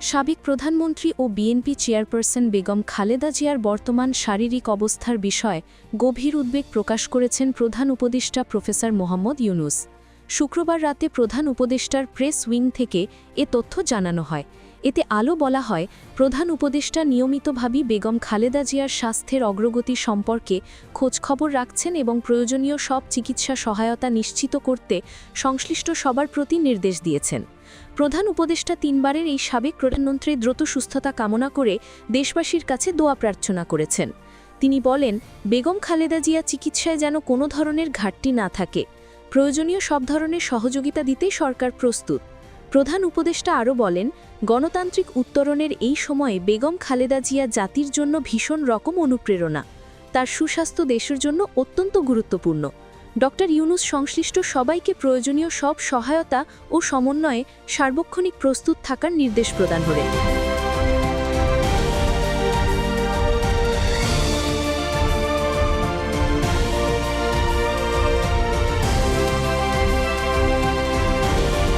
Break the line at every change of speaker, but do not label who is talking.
সাবেক প্রধানমন্ত্রী ও BNP chairperson Begum Khaleda জিয়ার বর্তমান শারীরিক অবস্থার বিষয়ে গভীর উদ্বেগ প্রকাশ করেছেন প্রধান উপদেষ্টা প্রফেসর মোহাম্মদ ইউনুস। শুক্রবার রাতে প্রধান উপদেষ্টার প্রেস উইং থেকে এ তথ্য জানানো হয়। এতে আলো বলা হয়, প্রধান উপদেষ্টা নিয়মিতভাবেই বেগম খালেদা জিয়ার স্বাস্থ্যের অগ্রগতি সম্পর্কে খোঁজখবর রাখছেন এবং প্রয়োজনীয় সব চিকিৎসা সহায়তা নিশ্চিত করতে সংশ্লিষ্ট সবার প্রতি নির্দেশ দিয়েছেন। প্রধান উপদেষ্টা তিনবারের এই সাবেক প্রধানমন্ত্রীর দ্রুত সুস্থতা কামনা করে দেশবাসীর কাছে দোয়া প্রার্থনা করেছেন। তিনি বলেন, বেগম খালেদা জিয়া চিকিৎসায় যেন কোনো ধরনের ঘাটতি না থাকে। প্রয়োজনীয় সব ধরনের সহযোগিতা দিতেই সরকার প্রস্তুত। প্রধান উপদেষ্টা আরও বলেন, গণতান্ত্রিক উত্তরণের এই সময়ে বেগম খালেদা জিয়া জাতির জন্য ভীষণ রকম অনুপ্রেরণা। তার সুস্বাস্থ্য দেশের জন্য অত্যন্ত গুরুত্বপূর্ণ। ড. ইউনুস সংশ্লিষ্ট সবাইকে প্রয়োজনীয় সব সহায়তা ও সমন্বয়ে সার্বক্ষণিক প্রস্তুত থাকার নির্দেশ প্রদান করেন।